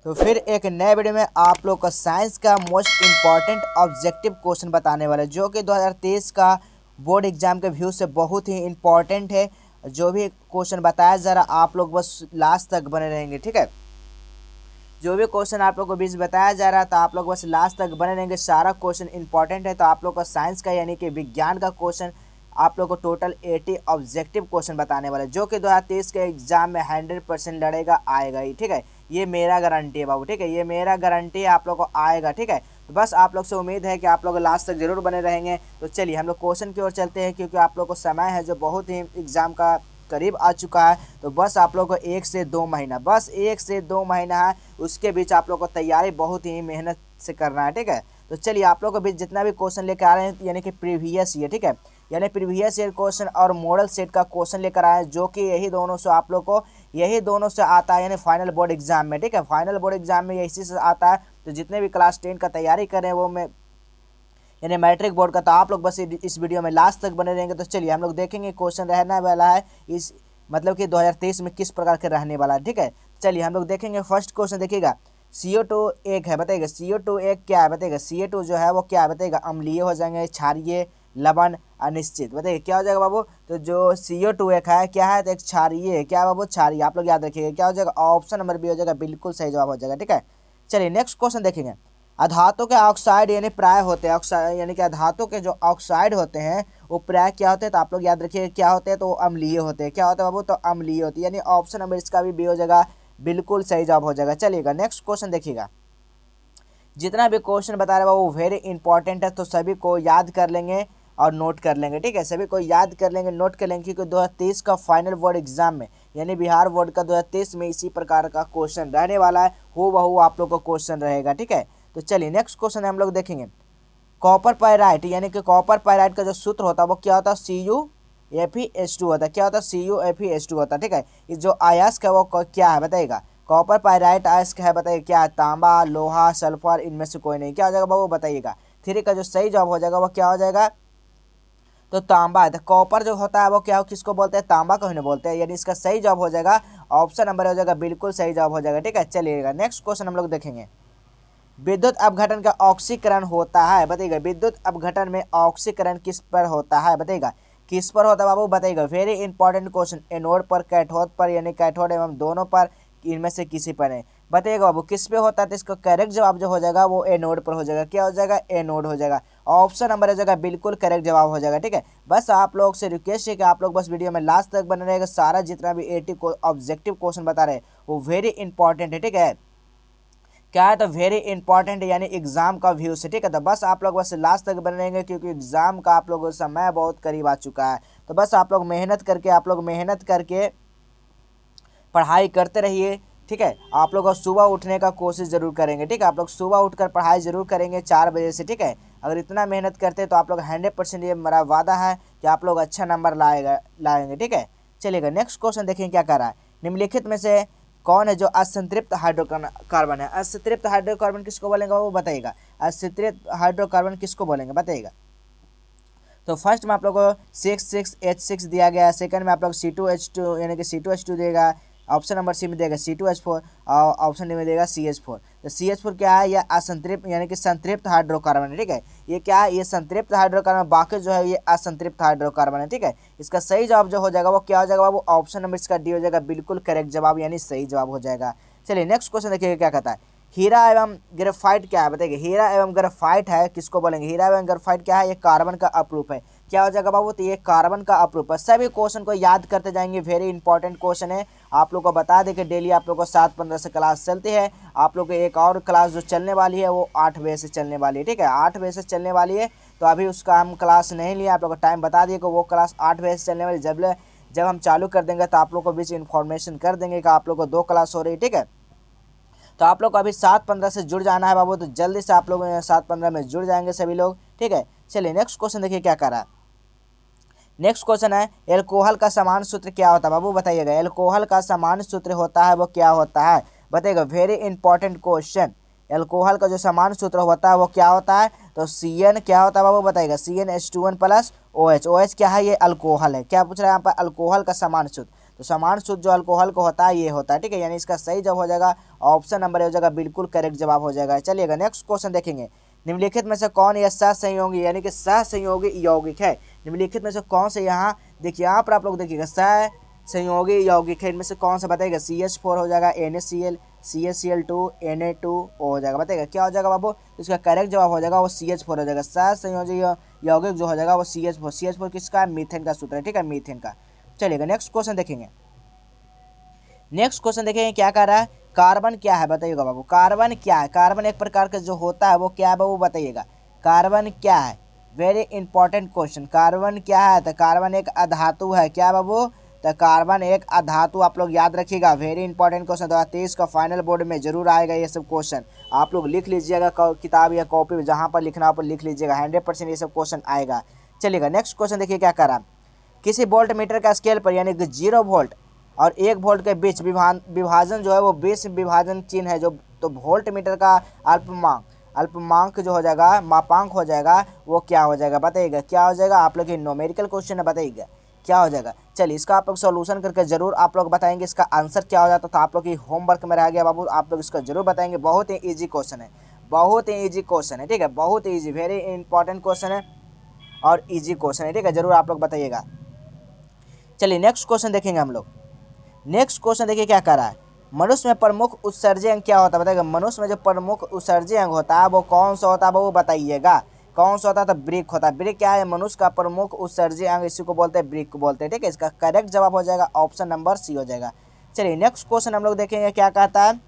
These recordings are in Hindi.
तो फिर एक नए वीडियो में आप लोग का साइंस का मोस्ट इम्पॉर्टेंट ऑब्जेक्टिव क्वेश्चन बताने वाला है, जो कि 2023 का बोर्ड एग्जाम के व्यू से बहुत ही इम्पॉर्टेंट है। जो भी क्वेश्चन बताया ज़रा आप लोग बस लास्ट तक बने रहेंगे, ठीक है। जो भी क्वेश्चन आप लोग को बीच बताया जा रहा है तो आप लोग बस लास्ट तक बने रहेंगे। सारा क्वेश्चन इंपॉर्टेंट है। तो आप लोग का साइंस का यानी कि विज्ञान का क्वेश्चन आप लोग को टोटल 80 ऑब्जेक्टिव क्वेश्चन बताने वाले, जो कि 2023 के एग्जाम में 100% लड़ेगा, आएगा ही, ठीक है। ये मेरा गारंटी है बाबू, ठीक है, ये मेरा गारंटी है आप लोग को आएगा, ठीक है। तो बस आप लोग से उम्मीद है कि आप लोग लास्ट तक जरूर बने रहेंगे। तो चलिए हम लोग क्वेश्चन की ओर चलते हैं, क्योंकि आप लोग को समय है जो बहुत ही एग्जाम का करीब आ चुका है। तो बस आप लोग को 1 से 2 महीना, बस 1 से 2 महीना है, उसके बीच आप लोग को तैयारी बहुत ही मेहनत से करना है, ठीक है। तो चलिए आप लोग को बीच जितना भी क्वेश्चन लेकर आ रहे हैं यानी कि प्रीवियस ईयर, ठीक है, यानी प्रीवियस ईयर क्वेश्चन और मॉडल सेट का क्वेश्चन लेकर आए हैं, जो कि यही दोनों से आप लोग को यही दोनों से आता है, यानी फाइनल बोर्ड एग्जाम में, ठीक है। फाइनल बोर्ड एग्जाम में इसी से आता है। तो जितने भी क्लास 10 का तैयारी कर रहे हैं वो मैं यानी मैट्रिक बोर्ड का, तो आप लोग बस इस वीडियो में लास्ट तक बने रहेंगे। तो चलिए हम लोग देखेंगे क्वेश्चन रहने वाला है इस मतलब कि 2023 में किस प्रकार के रहने वाला है, ठीक है। चलिए हम लोग देखेंगे। फर्स्ट क्वेश्चन देखिएगा, CO2 एक है, बताइएगा CO2 एक क्या है, बताइएगा CO2 जो है वो क्या है, बताइएगा अम्लीय हो जाएंगे, क्षारीय, लवण, अनिश्चित, बताइए क्या हो जाएगा बाबू। तो जो CO2 एक है क्या है, तो एक क्षारीय है, क्या बाबू, क्षारीय। आप लोग याद रखिएगा क्या हो जाएगा, ऑप्शन नंबर बी हो जाएगा, बिल्कुल सही जवाब हो जाएगा, ठीक है। चलिए नेक्स्ट क्वेश्चन देखेंगे। अधातु के ऑक्साइड यानी प्राय होते हैं, ऑक्साइड यानी कि अधातु के जो ऑक्साइड होते हैं वो प्राय क्या होते हैं, तो आप लोग याद रखिए क्या होते हैं, तो अम्लीय होते हैं। क्या होता है बाबू, तो अम्लीय होती है, यानी ऑप्शन नंबर इसका भी बी हो जाएगा, बिल्कुल सही जवाब हो जाएगा। चलिएगा नेक्स्ट क्वेश्चन देखिएगा। जितना भी क्वेश्चन बता रहे वो वेरी इंपॉर्टेंट है, तो सभी को याद कर लेंगे और नोट कर लेंगे, ठीक है। सभी को याद कर लेंगे, नोट कर लेंगे, क्योंकि 2023 का फाइनल बोर्ड एग्जाम में यानी बिहार बोर्ड का 2023 में इसी प्रकार का क्वेश्चन रहने वाला है, हो बहू आप लोग को क्वेश्चन रहेगा, ठीक है। तो चलिए नेक्स्ट क्वेश्चन हम लोग देखेंगे। कॉपर पायराइट यानी कि कॉपर पायराइट का जो सूत्र होता है वो क्या होता है, CuFeS2 होता है। क्या होता है, CuFeS2 होता है, ठीक है। इस जो अयस्क है वो क्या है, बताइएगा। कॉपर पायराइट अयस्क है, बताइए क्या है, तांबा, लोहा, सल्फर, इनमें से कोई नहीं। क्या हो जाएगा बाबू, बताइएगा। 3 का जो सही जवाब हो जाएगा वो क्या हो जाएगा, तो तांबा है। तो कॉपर जो होता है वो क्या किसको बोलते हैं, तांबा को ही बोलते हैं, यानी इसका सही जवाब हो जाएगा ऑप्शन नंबर हो जाएगा, बिल्कुल सही जवाब हो जाएगा, ठीक है। चलिएगा नेक्स्ट क्वेश्चन हम लोग देखेंगे। विद्युत अपघटन का ऑक्सीकरण होता है, बताइएगा। विद्युत अपघटन में ऑक्सीकरण किस पर होता है, बताइएगा। किस पर होता है बाबू, बताइएगा। Very important question. एनोड पर, कैथोड पर, यानी कैथोड एवं दोनों पर, इनमें से किसी पर नहीं, बताइएगा बाबू किस पे होता है। तो इसका करेक्ट जवाब जो हो जाएगा वो एनोड पर हो जाएगा। क्या हो जाएगा, एनोड हो जाएगा। ऑप्शन नंबर हो जाएगा, बिल्कुल करेक्ट जवाब हो जाएगा, ठीक है। बस आप लोग से रिक्वेस्ट है कि आप लोग बस वीडियो में लास्ट तक बने रहेगा। सारा जितना भी 80 ऑब्जेक्टिव क्वेश्चन बता रहे हैं वो वेरी इंपॉर्टेंट है, ठीक है। क्या है, तो वेरी इंपॉर्टेंट यानी एग्जाम का व्यू से, ठीक है। तो बस आप लोग बस लास्ट तक बने रहेंगे, क्योंकि एग्जाम का आप लोगों का समय बहुत करीब आ चुका है। तो बस आप लोग मेहनत करके पढ़ाई करते रहिए, ठीक है। आप लोग सुबह उठने का कोशिश जरूर करेंगे, ठीक है। आप लोग सुबह उठकर पढ़ाई जरूर करेंगे 4 बजे से, ठीक है। अगर इतना मेहनत करते तो आप लोग 100%, ये मेरा वादा है कि आप लोग अच्छा नंबर लाएंगे, ठीक है। चलिएगा नेक्स्ट क्वेश्चन देखें क्या कर रहा है। निम्नलिखित में से कौन है जो असंतृप्त हाइड्रोकार्बन है। असंतृप्त हाइड्रोकार्बन किसको बोलेंगे वो बताइएगा। असंतृप्त हाइड्रोकार्बन किसको बोलेंगे, बताइएगा। तो फर्स्ट में आप लोग को 6,6H6 दिया गया है। सेकंड में आप लोग C2H2 यानी कि C2H2 देगा। ऑप्शन नंबर सी में देगा C2H4 और ऑप्शन डी में देगा CH4। तो CH4 क्या है, यह असंतृप्त यानी कि संतृप्त हाइड्रोकार्बन है, ठीक है। ये क्या है, ये संतृप्त हाइड्रोकार्बन, बाकी जो है ये असंतृप्त हाइड्रोकार्बन है, ठीक है। इसका सही जवाब जो हो जाएगा वो क्या हो जाएगा बाबू, ऑप्शन नंबर इसका डी हो जाएगा, बिल्कुल करेक्ट जवाब यानी सही जवाब हो जाएगा। चलिए नेक्स्ट क्वेश्चन देखिएगा क्या कहता है। हीरा एवं ग्रेफाइट क्या है, बताइए। हीरा एवं ग्रेफाइट है, किसको बोलेंगे। हीरा एवं ग्रेफाइट क्या है, ये कार्बन का अपरूप है। क्या हो जाएगा बाबू, तो ये कार्बन का अपरूप है। सभी क्वेश्चन को याद करते जाएंगे, वेरी इंपॉर्टेंट क्वेश्चन है। आप लोग को बता दें कि डेली आप लोग को 7:15 से क्लास चलती है। आप लोग को एक और क्लास जो चलने वाली है वो 8 बजे से चलने वाली है, ठीक है। 8 बजे से चलने वाली है, तो अभी उसका हम क्लास नहीं लिया, आप लोग को टाइम बता दिए कि वो क्लास 8 बजे से चलने वाली। जब हम चालू कर देंगे तो आप लोग को बीच इन्फॉर्मेशन कर देंगे कि आप लोग को 2 क्लास हो रही है, ठीक है। तो आप लोग को अभी 7:15 से जुड़ जाना है बाबू, तो जल्दी से आप लोग 7:15 में जुड़ जाएंगे सभी लोग, ठीक है। चलिए नेक्स्ट क्वेश्चन देखिए क्या कर रहा है। नेक्स्ट क्वेश्चन है, एल्कोहल का समान सूत्र क्या होता है बाबू, बताइएगा। एल्कोहल का समान सूत्र होता है वो क्या होता है, बताइएगा। Very important question. एल्कोहल का जो समान सूत्र होता है वो क्या होता है, तो CN क्या होता है बाबू, बताइएगा। CnH2n plus OH। OH क्या है, ये अल्कोहल है। क्या पूछ रहा है यहाँ पर, अल्कोहल का समान सूत्र। तो समान शुद्ध जो अल्कोहल को होता है ये होता है, ठीक है। यानी इसका सही जवाब हो जाएगा ऑप्शन नंबर हो जाएगा, बिल्कुल करेक्ट जवाब हो जाएगा। चलिएगा नेक्स्ट क्वेश्चन देखेंगे। निम्नलिखित में से कौन यह सहसंयोगी यानी कि सहसंयोगी यौगिक है? निम्नलिखित में से कौन से, यहाँ देखिए यहाँ पर आप लोग देखिएगा सहसंयोगी यौगिक है, इनमें से कौन सा बताइएगा? CH4 हो जाएगा, NaCl, CaCl2, Na2O हो जाएगा, बताइएगा क्या हो जाएगा बाबू? तो इसका करेक्ट जवाब हो जाएगा वो CH4 हो जाएगा। सहसंयोगी यौगिक जो हो जाएगा वो CH4। CH4 किसका? मीथेन का सूत्र है, ठीक है, मीथेन का। चलिएगा नेक्स्ट क्वेश्चन देखेंगे। नेक्स्ट क्वेश्चन देखेंगे क्या कह रहा है, कार्बन क्या है बताइएगा बाबू? कार्बन क्या है? कार्बन एक प्रकार का जो होता है वो क्या है बाबू बताइएगा? कार्बन क्या है? Very important question. कार्बन क्या है? तो कार्बन एक अधातु है, क्या बाबू? तो कार्बन एक अधातु, आप लोग याद रखिएगा। वेरी इंपॉर्टेंट क्वेश्चन 2023 का फाइनल बोर्ड में जरूर आएगा ये सब क्वेश्चन। आप लोग लिख लीजिएगा किताब या कॉपी में, जहाँ पर लिखना पर लिख लीजिएगा, 100% ये सब क्वेश्चन आएगा। चलिएगा नेक्स्ट क्वेश्चन देखिए क्या कर रहा है। किसी वोल्ट मीटर का स्केल पर यानी कि 0 वोल्ट और 1 वोल्ट के बीच विभाजन जो है वो 20 विभाजन चिन्ह है जो, तो वोल्ट मीटर का अल्पमांक जो हो जाएगा, मापांक हो जाएगा, वो क्या हो जाएगा बताइएगा? क्या हो जाएगा? आप लोग की न्यूमेरिकल क्वेश्चन है, बताइएगा क्या हो जाएगा? चलिए इसका आप लोग सॉल्यूशन करके जरूर आप लोग बताएंगे इसका आंसर क्या हो जाता। तो आप लोग की होमवर्क में रह गया बाबू, आप लोग इसका जरूर बताएंगे। बहुत ही ईजी क्वेश्चन है, बहुत ही ईजी क्वेश्चन है, ठीक है, बहुत ही ईजी, वेरी इंपॉर्टेंट क्वेश्चन है और ईजी क्वेश्चन है, ठीक है, जरूर आप लोग बताइएगा। चलिए नेक्स्ट क्वेश्चन देखेंगे हम लोग। नेक्स्ट क्वेश्चन देखिए क्या कर रहा है। मनुष्य में प्रमुख उत्सर्जय अंग क्या होता है बताइएगा? मनुष्य में जो प्रमुख उत्सर्जय अंग होता है वो कौन सा होता है वो बताइएगा? कौन सा होता है? तो ब्रिक होता है। ब्रिक क्या है? मनुष्य का प्रमुख उत्सर्जय अंग, इसी को बोलते हैं ब्रिक को बोलते हैं, ठीक है। इसका करेक्ट जवाब हो जाएगा ऑप्शन नंबर सी हो जाएगा। चलिए नेक्स्ट क्वेश्चन हम लोग देखेंगे क्या कहता है।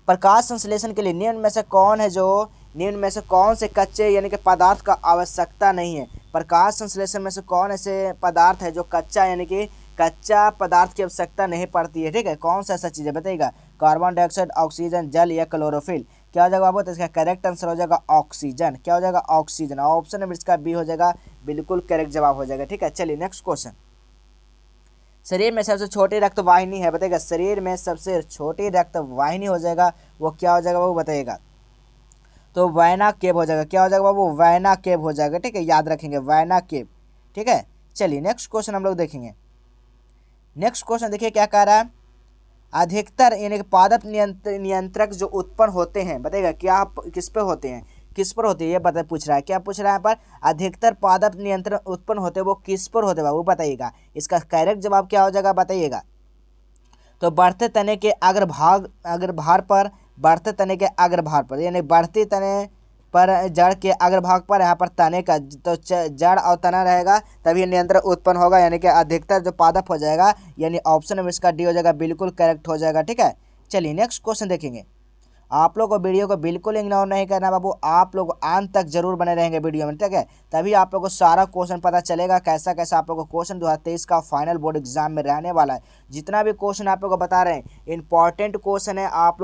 प्रकाश संश्लेषण के लिए निम्न में से कौन है जो, निम्न में से कौन से कच्चे यानी कि पदार्थ का आवश्यकता नहीं है? प्रकाश संश्लेषण में से कौन ऐसे पदार्थ है जो कच्चा यानी कि कच्चा पदार्थ की आवश्यकता नहीं पड़ती है, ठीक है? कौन सा ऐसा चीज़ है बताइएगा? कार्बन डाइऑक्साइड, ऑक्सीजन, जल या क्लोरोफिल? क्या हो जाएगा बाबू? तो इसका करेक्ट आंसर हो जाएगा ऑक्सीजन। क्या हो जाएगा? ऑक्सीजन। ऑप्शन नंबर इसका बी हो जाएगा, बिल्कुल करेक्ट जवाब हो जाएगा, ठीक है। चलिए नेक्स्ट क्वेश्चन। शरीर में सबसे छोटी रक्त वाहिनी है बताइएगा? शरीर में सबसे छोटी रक्त वाहिनी हो जाएगा वो क्या हो जाएगा बाबू बताइएगा? तो वैना केव हो जाएगा। क्या हो जाएगा बाबू? वैना केव हो जाएगा, ठीक है, याद रखेंगे वैना केव, ठीक है। चलिए नेक्स्ट क्वेश्चन हम लोग देखेंगे। नेक्स्ट क्वेश्चन देखिए क्या कह रहा है। अधिकतर यानी कि पादप नियंत्रक जो उत्पन्न होते हैं बताइएगा क्या किस पे होते हैं? किस पर होते हैं ये बता पूछ रहा है। क्या पूछ रहा है यहाँ पर? अधिकतर पादप नियंत्रण उत्पन्न होते हैं वो किस पर होते हैं वो बताइएगा? इसका करेक्ट जवाब क्या हो जाएगा बताइएगा? तो बढ़ते तने के अग्रभाग पर, बढ़ते तने के अग्रभाग पर यानी बढ़ते तने पर जड़ के अग्रभाग पर, यहाँ पर तने का तो जड़ और तना रहेगा तभी नियंत्रण उत्पन्न होगा, यानी कि अधिकतर जो पादप हो जाएगा, यानी ऑप्शन नंबर इसका डी हो जाएगा, बिल्कुल करेक्ट हो जाएगा, ठीक है। चलिए नेक्स्ट क्वेश्चन देखेंगे। आप लोग को वीडियो को बिल्कुल इग्नोर नहीं करना बाबू, आप लोग अंत तक जरूर बने रहेंगे वीडियो में, ठीक है, तभी आप लोग को सारा क्वेश्चन पता चलेगा कैसा कैसा आप लोग को क्वेश्चन 2023 का फाइनल बोर्ड एग्जाम में रहने वाला है। जितना भी क्वेश्चन आप लोग को बता रहे हैं इंपॉर्टेंट क्वेश्चन है, आप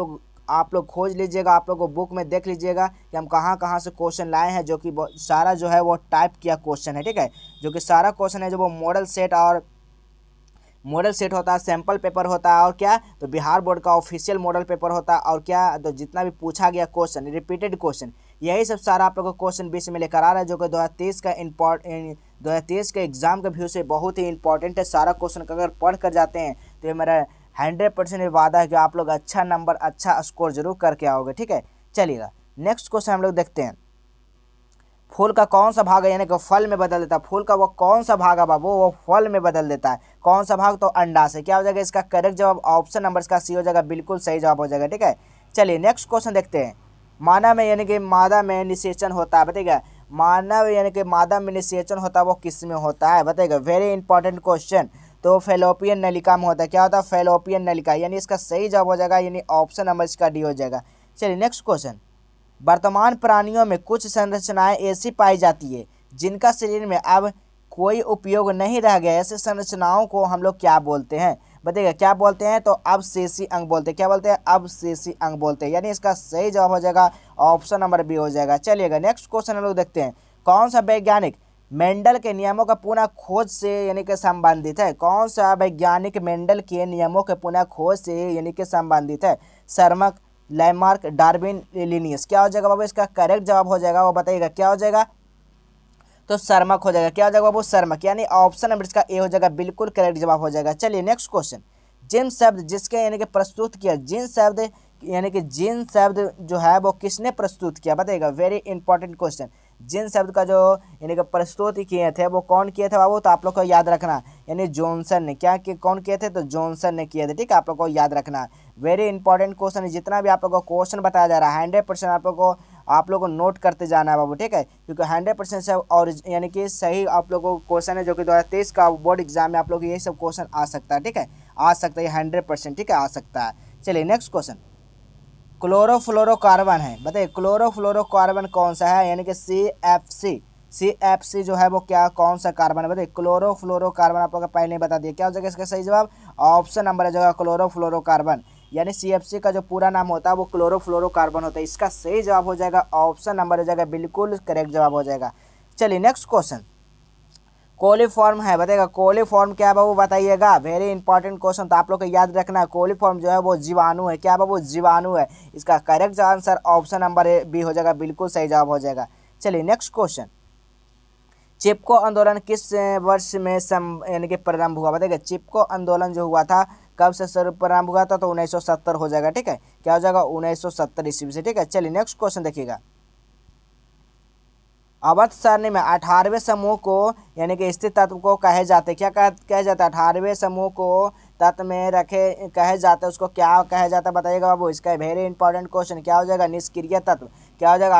लोग खोज लीजिएगा, आप लोग को बुक में देख लीजिएगा कि हम कहाँ कहाँ से क्वेश्चन लाए हैं, जो कि सारा जो है वो टाइप किया क्वेश्चन है, ठीक है, जो कि सारा क्वेश्चन है जो वो मॉडल सेट होता है, सैम्पल पेपर होता है, और क्या तो बिहार बोर्ड का ऑफिशियल मॉडल पेपर होता है, और क्या तो जितना भी पूछा गया क्वेश्चन रिपीटेड क्वेश्चन, यही सब सारा आप लोग को क्वेश्चन बीच में लेकर आ रहा है, जो कि 2023 के एग्जाम के व्यू से बहुत ही इंपॉर्टेंट है। सारा क्वेश्चन अगर पढ़ कर जाते हैं तो ये मेरा 100% वादा है कि आप लोग अच्छा नंबर अच्छा स्कोर जरूर करके आओगे, ठीक है। चलिएगा नेक्स्ट क्वेश्चन हम लोग देखते हैं। फूल का कौन सा भाग है यानी कि फल में बदल देता है? फूल का वो कौन सा भाग है बाबू? वो फल में बदल देता है। कौन सा भाग? तो अंडा से। क्या हो जाएगा इसका करेक्ट जवाब? ऑप्शन नंबर इसका सी हो जाएगा, बिल्कुल सही जवाब हो जाएगा, ठीक है। चलिए नेक्स्ट क्वेश्चन देखते हैं। मानव में यानी कि मादा में निषेचन होता है, बताइएगा मानव यानी कि मादा में निषेचन होता है वो किस में होता है बताइएगा? Very important question. तो फेलोपियन नलिका में होता है। क्या होता है? फेलोपियन नलिका, यानी इसका सही जवाब हो जाएगा, यानी ऑप्शन नंबर इसका डी हो जाएगा। चलिए नेक्स्ट क्वेश्चन। वर्तमान प्राणियों में कुछ संरचनाएं ऐसी पाई जाती है जिनका शरीर में अब कोई उपयोग नहीं रह गया, ऐसे संरचनाओं को हम लोग क्या बोलते हैं बताइएगा? क्या बोलते हैं? तो अवशेषी अंग बोलते हैं। क्या बोलते हैं? अवशेषी अंग बोलते हैं, यानी इसका सही जवाब हो जाएगा ऑप्शन नंबर बी हो जाएगा। चलिएगा नेक्स्ट क्वेश्चन हम लोग देखते हैं। कौन सा वैज्ञानिक मेंडल के नियमों का पुनः खोज से यानी कि संबंधित है? कौन सा वैज्ञानिक मेंडल के नियमों के पुनः खोज से यानी कि संबंधित है? शर्मक, लैमार्क, डार्विन, लिनियस? क्या हो जाएगा बाबू इसका करेक्ट जवाब हो जाएगा वो बताइएगा? क्या हो जाएगा? तो सर्मक हो जाएगा। क्या हो जाएगा बाबू? सर्मक, यानी ऑप्शन नंबर इसका ए हो जाएगा, बिल्कुल करेक्ट जवाब हो जाएगा। चलिए नेक्स्ट क्वेश्चन। जिन शब्द जिसके यानी कि प्रस्तुत किया, जिन शब्द यानी कि जिन शब्द जो है वो किसने प्रस्तुत किया बताइएगा। Very important question. जिन शब्द का जो यानी कि प्रस्तुत किए थे वो कौन किए थे बाबू? तो आप लोग को याद रखना, यानी जॉनसन ने। क्या कि कौन किए थे? तो जॉनसन ने किए थे। ठीक है, आप लोग को याद रखना। वेरी इंपॉर्टेंट क्वेश्चन है। जितना भी आप लोग को क्वेश्चन बताया जा रहा है 100% आप लोग को नोट करते जाना है बाबू। ठीक है, क्योंकि 100% से और यानी कि सही आप लोग को क्वेश्चन है, जो कि 2023 का बोर्ड एग्जाम में आप लोग को यही सब क्वेश्चन आ सकता है। ठीक है, आ सकता है 100%। ठीक है, आ सकता है। चलिए नेक्स्ट क्वेश्चन। क्लोरोफ्लोरोकार्बन है, बताइए क्लोरोफ्लोरोकार्बन कौन सा है? यानी कि CFC जो है वो क्या कौन सा कार्बन है? बताइए क्लोरोफ्लोरोकार्बन आप लोग को पहले ही बता दिया। क्या हो जाएगा इसका सही जवाब? ऑप्शन नंबर है जगह क्लोरोफ्लोरोकार्बन, यानी CFC का जो पूरा नाम होता है वो क्लोरोफ्लोरोकार्बन होता है। इसका सही जवाब हो जाएगा ऑप्शन नंबर हो जाएगा, बिल्कुल करेक्ट जवाब हो जाएगा। चलिए नेक्स्ट क्वेश्चन। कोलीफॉर्म है, बताइएगा कोलीफॉर्म क्या है बाबू? बताइएगा। वेरी इंपॉर्टेंट क्वेश्चन, तो आप लोग को याद रखना है कोलीफॉर्म जो है वो जीवाणु है। क्या बाबू? जीवाणु है। इसका correct answer option number B हो जाएगा, बिल्कुल सही जवाब हो जाएगा। चलिए नेक्स्ट क्वेश्चन। चिपको आंदोलन किस वर्ष में यानी कि प्रारंभ हुआ? बताइएगा चिपको आंदोलन जो हुआ था कब से प्रारंभ हुआ था? तो 1970 हो जाएगा। ठीक है, क्या हो जाएगा? 1970 ईस्वी से। ठीक है, चलिए नेक्स्ट क्वेश्चन देखिएगा। अवध सारणी में 18वें समूह को यानी कि स्थित तत्व को कहे जाते, क्या कहे जाता है? 18वें समूह को तत्व में रखे कहे जाते, उसको क्या कहे जाता है बताइएगा बाबू। इसका वेरी इंपॉर्टेंट क्वेश्चन। क्या हो जाएगा? निष्क्रिय तत्व। क्या हो जाएगा?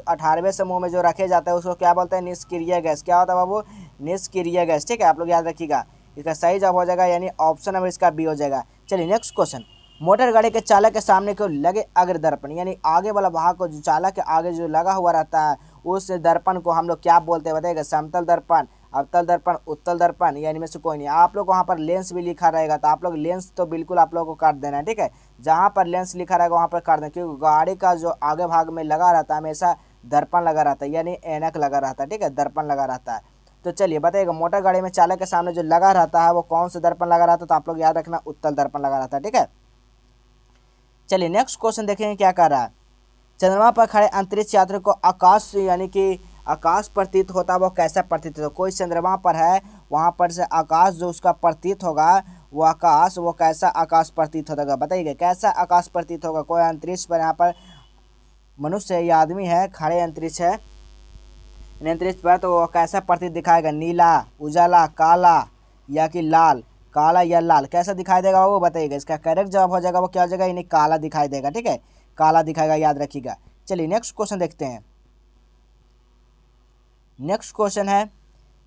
18वें समूह में जो रखे जाते हैं उसको क्या बोलते हैं? निष्क्रिय गैस। क्या होता है बाबू? निष्क्रिय गैस। ठीक है, आप लोग याद रखिएगा। इसका सही जवाब हो जाएगा, यानी ऑप्शन नंबर इसका बी हो जाएगा। चलिए नेक्स्ट क्वेश्चन। मोटर गाड़ी के चालक के सामने को लगे अग्र दर्पण, यानी आगे वाला भाग को जो चालक के आगे जो लगा हुआ रहता है उस दर्पण को हम लोग क्या बोलते हैं बताइएगा? समतल दर्पण, अवतल दर्पण, उत्तल दर्पण, यानी में से कोई नहीं। आप लोग वहाँ पर लेंस भी लिखा रहेगा, तो आप लोग लेंस तो बिल्कुल आप लोगों को काट देना है। ठीक है, जहाँ पर लेंस लिखा रहेगा वहाँ पर काट देना, क्योंकि गाड़ी का जो आगे भाग में लगा रहता है हमेशा दर्पण लगा रहता है, यानी ऐनक लगा रहता है। ठीक है, दर्पण लगा रहता है। तो चलिए बताइएगा मोटर गाड़ी में चालक के सामने जो लगा रहता है वो कौन सा दर्पण लगा रहता है? तो आप लोग याद रखना उत्तल दर्पण लगा रहता है। ठीक है, चलिए नेक्स्ट क्वेश्चन देखेंगे क्या कर रहा है। चंद्रमा पर खड़े अंतरिक्ष यात्री को आकाश यानी कि आकाश प्रतीत होता है, वो कैसा प्रतीत होता है? कोई चंद्रमा पर है, वहां पर से आकाश जो उसका प्रतीत होगा वो आकाश, वो कैसा आकाश प्रतीत होगा बताइए? कैसा आकाश प्रतीत होगा? कोई अंतरिक्ष पर यहाँ पर मनुष्य या आदमी है, खड़े अंतरिक्ष है अंतरिक्ष पर, तो वो कैसा प्रतीत दिखाएगा? नीला, उजाला, काला या कि लाल? काला या लाल कैसा दिखाई देगा वो बताइएगा। इसका करेक्ट जवाब हो जाएगा वो क्या हो जाएगा? यानी काला दिखाई देगा। ठीक है, काला दिखाएगा, याद रखिएगा। चलिए नेक्स्ट क्वेश्चन देखते हैं। नेक्स्ट क्वेश्चन है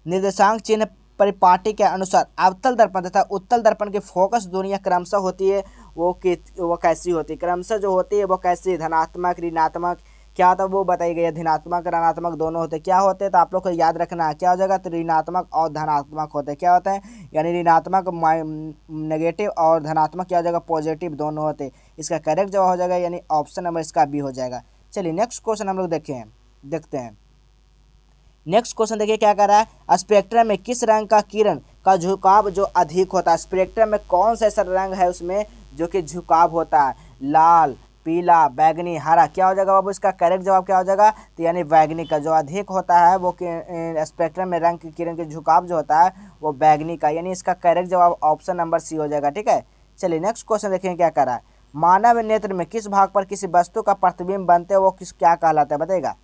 निर्देशांक चिन्ह परिपाटी के अनुसार अवतल दर्पण तथा उत्तल दर्पण की फोकस दूरियां क्रमशः होती है, वो कैसी होती है? क्रमशः जो होती है वो कैसी? धनात्मक, ऋणात्मक, क्या होता है वो बताइएगा। ये धनात्मक ऋणात्मक दोनों होते हैं। क्या होते हैं? तो आप लोग को याद रखना है। क्या हो जाएगा? तो ऋणात्मक और धनात्मक होते हैं। क्या होता है? यानी ऋणात्मक नेगेटिव और धनात्मक क्या हो जाएगा? पॉजिटिव दोनों होते हैं। इसका करेक्ट जवाब हो जाएगा, यानी ऑप्शन नंबर इसका बी हो जाएगा। चलिए नेक्स्ट क्वेश्चन हम लोग देखते हैं। नेक्स्ट क्वेश्चन देखिए क्या कर रहा है। स्पेक्ट्रम में किस रंग का किरण का झुकाव जो अधिक होता है? स्पेक्ट्रम में कौन सा ऐसा रंग है उसमें जो कि झुकाव होता है? लाल, पीला, बैगनी, हरा? क्या हो जाएगा बाबू? इसका करेक्ट जवाब क्या हो जाएगा? तो यानी बैगनी का जो अधिक होता है वो स्पेक्ट्रम में रंग की किरण के झुकाव जो होता है वो बैगनी का, यानी इसका करेक्ट जवाब ऑप्शन नंबर सी हो जाएगा। ठीक है, चलिए नेक्स्ट क्वेश्चन देखें क्या कर रहा है। मानव नेत्र में किस भाग पर किसी वस्तु का प्रतिबिंब बनते हैं वो क्या कहलाता है बताएगा?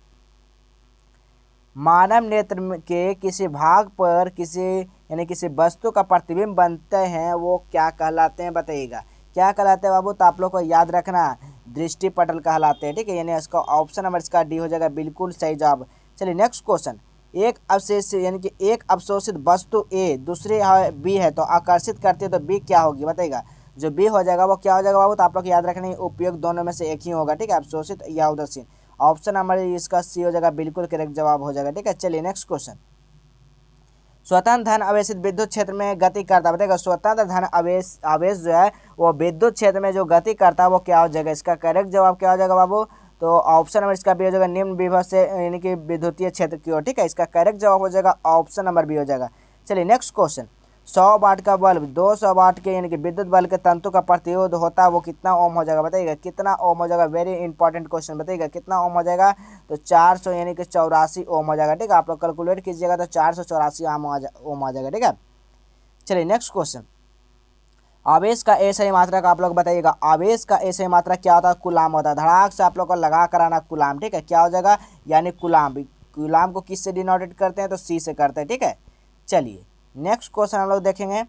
मानव नेत्र के किसी भाग पर किसी वस्तु का प्रतिबिंब बनते हैं वो क्या कहलाते हैं बताइएगा? क्या कहलाते हैं बाबू? तो आप लोग को याद रखना दृष्टि पटल कहलाते हैं। ठीक है, यानी इसका ऑप्शन नंबर इसका डी हो जाएगा, बिल्कुल सही जवाब। चलिए नेक्स्ट क्वेश्चन। एक अवशेष यानी कि एक अवशोषित वस्तु ए दूसरे बी है तो आकर्षित करती है, तो बी क्या होगी बताइएगा? जो बी हो जाएगा वो क्या हो जाएगा बाबू? तो आप लोग याद रखना उपयोग दोनों में से एक ही होगा। ठीक है, अवशोषित या उदासीन। ऑप्शन नंबर इसका सी हो जाएगा, बिल्कुल करेक्ट जवाब हो जाएगा। ठीक है, चलिए नेक्स्ट क्वेश्चन। स्वतंत्र धन आवेशित विद्युत क्षेत्र में गति करता है बताएगा? स्वतंत्र धन आवेश जो है वो विद्युत क्षेत्र में जो गति करता है वो क्या हो जाएगा? इसका करेक्ट जवाब क्या हो जाएगा बाबू? तो ऑप्शन नंबर इसका बी हो जाएगा, निम्न विभव से यानी कि विद्युतीय क्षेत्र की ओर। ठीक है, इसका करेक्ट जवाब हो जाएगा ऑप्शन नंबर बी हो जाएगा। चलिए नेक्स्ट क्वेश्चन। 100 वाट का बल्ब 200 वाट के यानी कि विद्युत बल्ब के तंतु का प्रतिरोध होता है वो कितना ओम हो जाएगा, बताइएगा कितना ओम हो जाएगा। वेरी इंपॉर्टेंट क्वेश्चन, बताइएगा कितना ओम हो जाएगा। तो 400 यानी कि 84 ओम हो जाएगा। ठीक है, आप लोग कैलकुलेट कीजिएगा तो 484 ओम आ जाएगा। ठीक है, चलिए नेक्स्ट क्वेश्चन। आवेश का ऐसा ही मात्रा का आप लोग बताइएगा, आवेश का ऐसा ही मात्रा क्या होता है, कुलाम होता है। धड़ाक से आप लोग को लगा कराना कुलाम। ठीक है, क्या हो जाएगा, यानी कुलाम। कुलाम को किस से डिनोटेड करते हैं, तो सी से करते हैं। ठीक है, चलिए नेक्स्ट क्वेश्चन हम लोग देखेंगे।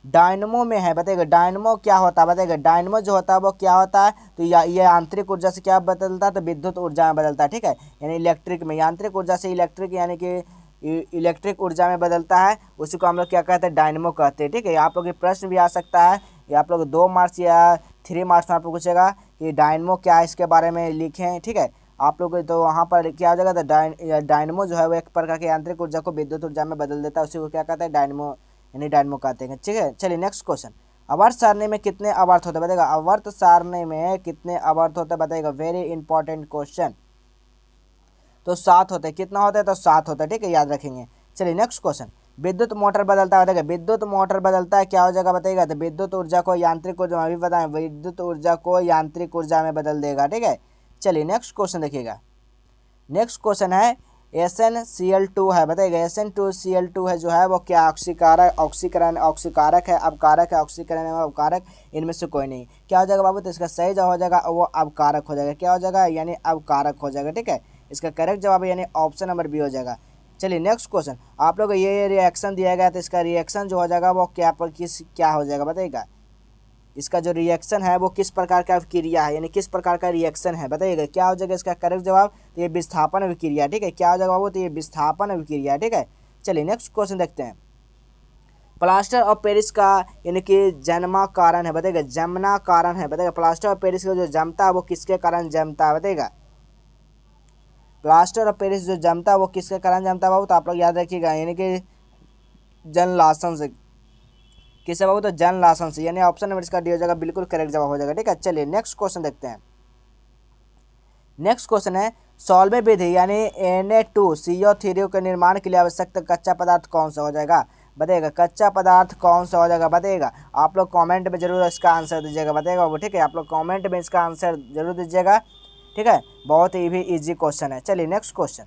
डायनमो में है, बताइएगा डायनमो क्या होता है, बताइएगा डायनमो जो होता है वो क्या होता है। तो ये आंतरिक ऊर्जा से क्या बदलता है, तो विद्युत ऊर्जा में बदलता है। ठीक है, यानी इलेक्ट्रिक में, यांत्रिक ऊर्जा से इलेक्ट्रिक यानी कि इलेक्ट्रिक ऊर्जा में बदलता है, उसी को हम लोग क्या कहते हैं, डायनमो कहते हैं। ठीक है, आप लोग ये प्रश्न भी आ सकता है, या आप लोग 2 मार्क्स या 3 मार्क्स में आप लोग पूछेगा कि डायनमो क्या है, इसके बारे में लिखें। ठीक है, आप लोग तो वहाँ पर क्या हो जाएगा, तो डायनमो जो है वो एक प्रकार की यांत्रिक ऊर्जा को विद्युत ऊर्जा में बदल देता है, उसी को क्या कहते हैं, डायनमो यानी डायनमो कहते हैं। ठीक है, चलिए नेक्स्ट क्वेश्चन। आवर्त सारणी में कितने आवर्त होते हैं, बताइएगा आवर्त सारणी में कितने आवर्त होते हैं, बताइएगा वेरी इंपॉर्टेंट क्वेश्चन। तो 7 होते हैं, कितना होता है, तो 7 होता है। ठीक है, याद रखेंगे। चलिए नेक्स्ट क्वेश्चन। विद्युत मोटर बदलता है, बताइएगा विद्युत मोटर बदलता है क्या हो जाएगा, बताइएगा तो विद्युत ऊर्जा को यांत्रिक ऊर्जा, अभी बताएं विद्युत ऊर्जा को यांत्रिक ऊर्जा में बदल देगा। ठीक है, चलिए नेक्स्ट क्वेश्चन देखिएगा। नेक्स्ट क्वेश्चन है SnCl2 है, बताइएगा SN2Cl2 है जो है वो क्या ऑक्सीकारक, ऑक्सीकारक है, अवकारक है, ऑक्सीकरण है, अवकारक, इनमें से कोई नहीं। क्या हो जाएगा बाबू, तो इसका सही जवाब हो जाएगा वो अवकारक हो जाएगा। क्या हो जाएगा, यानी अवकारक हो जाएगा। ठीक है, इसका करेक्ट जवाब यानी ऑप्शन नंबर बी हो जाएगा। चलिए नेक्स्ट क्वेश्चन। आप लोग ये रिएक्शन दिया गया तो इसका रिएक्शन जो हो जाएगा वो क्या हो जाएगा, बताइएगा इसका जो रिएक्शन है वो किस प्रकार का क्रिया है, यानी किस प्रकार का रिएक्शन है, बताइएगा क्या हो जाएगा इसका करेक्ट जवाब, तो ये विस्थापन अभिक्रिया। ठीक है, क्या हो जाएगा वो, तो ये विस्थापन अभिक्रिया। ठीक है, चलिए नेक्स्ट क्वेश्चन देखते हैं। प्लास्टर ऑफ पेरिस का यानी कि जन्मा कारण है, बताइएगा जमना कारण है, बताइएगा प्लास्टर ऑफ पेरिस का जो जमता है वो किसके कारण जमता है, बताइएगा प्लास्टर ऑफ पेरिस जो जमता है वो किसके कारण जमता है बाबू, तो आप लोग याद रखिएगा यानी कि जल लासन से। किससे बाबू, तो जन लासन से, यानी ऑप्शन नंबर इसका डी हो जाएगा, बिल्कुल करेक्ट जवाब हो जाएगा। ठीक है, चलिए नेक्स्ट क्वेश्चन देखते हैं। नेक्स्ट क्वेश्चन है सॉल्वे विधि यानी Na2CO3 के निर्माण के लिए आवश्यक कच्चा पदार्थ कौन सा हो जाएगा, बताइएगा कच्चा पदार्थ कौन सा हो जाएगा, बताइएगा आप लोग कमेंट में जरूर इसका आंसर दीजिएगा, बताइएगा वो। ठीक है, आप लोग कमेंट में इसका आंसर जरूर दीजिएगा। ठीक है, बहुत ही भी ईजी क्वेश्चन है। चलिए नेक्स्ट क्वेश्चन।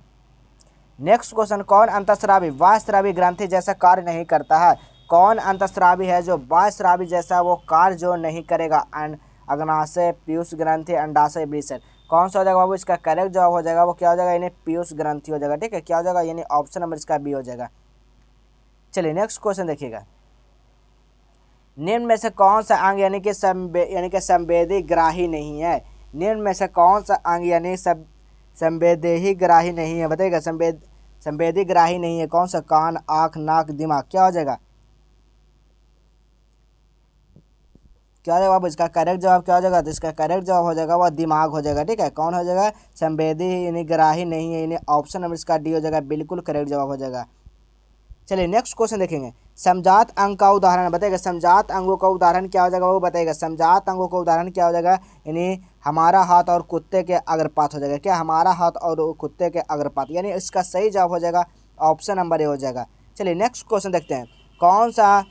नेक्स्ट क्वेश्चन, कौन अंतःस्रावी बाह्यस्रावी ग्रंथि जैसा कार्य नहीं करता है, कौन अंतःस्रावी है जो बाह्यस्रावी जैसा वो कार्य जो नहीं करेगा, अग्नाशय, पीयूष ग्रंथि, अंडाशय, वृषण, कौन सा हो जाएगा बाबू, इसका करेक्ट जवाब हो जाएगा वो क्या हो जाएगा, यानी पीयूष ग्रंथि हो जाएगा। ठीक है, क्या हो जाएगा, यानी ऑप्शन नंबर इसका बी हो जाएगा। चलिए नेक्स्ट क्वेश्चन देखिएगा। निम्न में से कौन सा अंग यानी कि संवेदी ग्राही नहीं है, निम्न में से कौन सा अंग यानी संवेदी ग्राही नहीं है, बताइएगा संवेदी ग्राही नहीं है कौन सा, कान, आँख, नाक, दिमाग, क्या हो जाएगा, क्या हो जाएगा बाबू, इसका करेक्ट जवाब क्या हो जाएगा, तो इसका करेक्ट जवाब हो जाएगा वह दिमाग हो जाएगा। ठीक है, कौन हो जाएगा, संवेदी यानी ग्राही नहीं है, यानी ऑप्शन नंबर इसका डी हो जाएगा, बिल्कुल करेक्ट जवाब हो जाएगा। चलिए नेक्स्ट क्वेश्चन देखेंगे। समजात अंग का उदाहरण बताइएगा, समजात अंगों का उदाहरण क्या हो जाएगा वो बताइएगा, समजात अंगों का उदाहरण क्या हो जाएगा, यानी हमारा हाथ और कुत्ते के अग्रपात हो जाएगा। क्या, हमारा हाथ और कुत्ते के अग्रपात, यानी इसका सही जवाब हो जाएगा ऑप्शन नंबर ए हो जाएगा। चलिए नेक्स्ट क्वेश्चन देखते हैं। कौन सा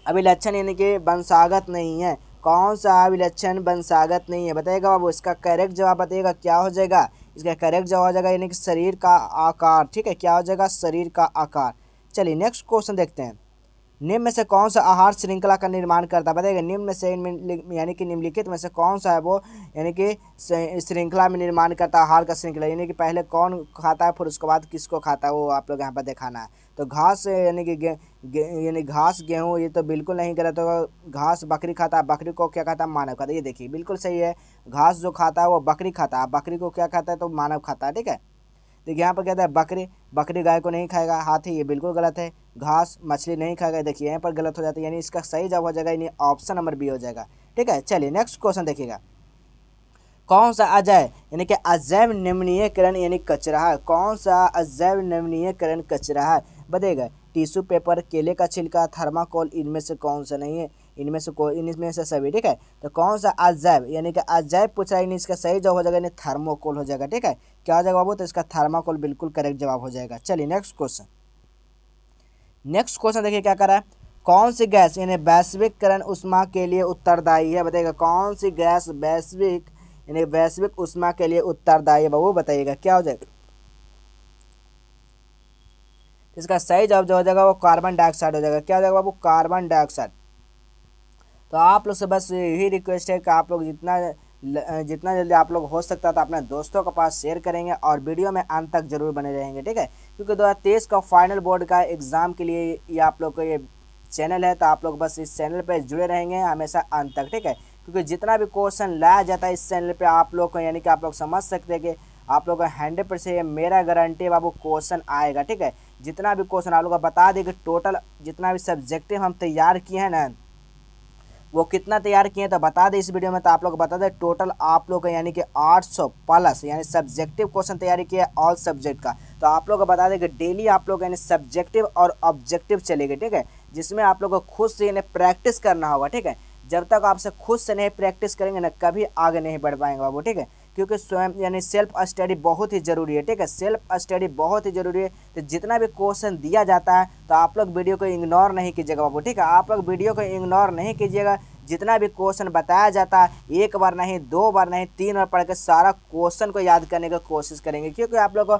अभिलक्षण यानी कि वंशागत नहीं है, कौन सा अभिलक्षण वंशागत नहीं है, बताइएगा बाबू इसका करेक्ट जवाब बताइएगा क्या हो जाएगा, इसका करेक्ट जवाब हो जाएगा यानी कि शरीर का आकार। ठीक है, क्या हो जाएगा, शरीर का आकार। चलिए नेक्स्ट क्वेश्चन देखते हैं। निम्न में से कौन सा आहार श्रृंखला का निर्माण करता है, बताइएगा निम्न में से यानी कि निम्नलिखित में से कौन सा है वो यानी कि श्रृंखला में निर्माण करता है, आहार का श्रृंखला, यानी कि पहले कौन खाता है फिर उसके बाद किसको खाता है वो आप लोग यहाँ पर दिखाना है। तो घास यानी कि यानी घास, गेहूँ, ये तो बिल्कुल नहीं गलत होगा। घास बकरी खाता है, बकरी को क्या खाता है, मानव खाता है, ये देखिए बिल्कुल सही है। घास जो खाता है वो बकरी खाता है, बकरी को क्या खाता है, तो मानव खाता है। ठीक है, देखिए यहाँ पर कहता है बकरी गाय को नहीं खाएगा, हाथी, ये बिल्कुल गलत है। घास मछली नहीं खाएगा, देखिए यहाँ पर गलत हो जाता है, यानी इसका सही जवाब हो जाएगा, यानी ऑप्शन नंबर बी हो जाएगा। ठीक है, चलिए नेक्स्ट क्वेश्चन देखिएगा। कौन सा अजैव यानी कि अजैव नमनीयकरण यानी कचरा है, कौन सा अजैव नमनीयकरण कचरा है, बताइएगा टिश्यू पेपर, केले का छिलका, थर्माकोल, इनमें से कौन सा नहीं है, इनमें से सभी। ठीक है, तो कौन सा अजैव यानी कि अजैव पूछ रहा है, इसका सही जवाब हो जाएगा यानी थर्मोकोल हो जाएगा। ठीक है, क्या हो जाएगा बाबू, तो इसका थर्माकोल बिल्कुल करेक्ट जवाब हो जाएगा। चलिए नेक्स्ट क्वेश्चन। नेक्स्ट क्वेश्चन देखिए क्या कर रहा है, कौन सी गैस यानी वैश्विकरण ऊष्मा के लिए उत्तरदायी है, बताइएगा कौन सी गैस वैश्विक यानी वैश्विक ऊष्मा के लिए उत्तरदायी है बाबू, बताइएगा क्या हो जाएगा। इसका सही जवाब जो हो जाएगा वो कार्बन डाइऑक्साइड हो जाएगा। क्या हो जाएगा बाबू, कार्बन डाइऑक्साइड। तो आप लोग से बस यही रिक्वेस्ट है कि आप लोग जितना जल्दी आप लोग हो सकता है तो अपने दोस्तों के पास शेयर करेंगे और वीडियो में अंत तक जरूर बने रहेंगे, ठीक है। क्योंकि 2023 का फाइनल बोर्ड का एग्ज़ाम के लिए ये आप लोग को ये चैनल है, तो आप लोग बस इस चैनल पे जुड़े रहेंगे हमेशा अंत तक, ठीक है। क्योंकि जितना भी क्वेश्चन लाया जाता है इस चैनल पे आप लोग को, यानी कि आप लोग समझ सकते हैं कि आप लोग का 100% मेरा गारंटी है बाबू क्वेश्चन आएगा, ठीक है। जितना भी क्वेश्चन आप लोग को बता दें कि टोटल जितना भी सब्जेक्टिव हम तैयार किए हैं ना वो कितना तैयार किए तो बता दें इस वीडियो में। तो आप लोग बता दें टोटल आप लोग का यानी कि 800 प्लस यानी सब्जेक्टिव क्वेश्चन तैयारी किया ऑल सब्जेक्ट का। तो आप लोग को बता दें कि डेली आप लोग यानी सब्जेक्टिव और ऑब्जेक्टिव चलेंगे, ठीक है, जिसमें आप लोग को खुद से यानी प्रैक्टिस करना होगा, ठीक है। जब तक आपसे खुद से नहीं प्रैक्टिस करेंगे ना कभी आगे नहीं बढ़ पाएंगे बाबू, ठीक है। क्योंकि स्वयं यानी सेल्फ स्टडी बहुत ही ज़रूरी है, ठीक है, सेल्फ स्टडी बहुत ही ज़रूरी है। तो जितना भी क्वेश्चन दिया जाता है तो आप लोग वीडियो को इग्नोर नहीं कीजिएगा बाबू, ठीक है, आप लोग वीडियो को इग्नोर नहीं कीजिएगा। जितना भी क्वेश्चन बताया जाता है एक बार नहीं, दो बार नहीं, 3 बार पढ़ के सारा क्वेश्चन को याद करने की कोशिश करेंगे। क्योंकि आप लोग को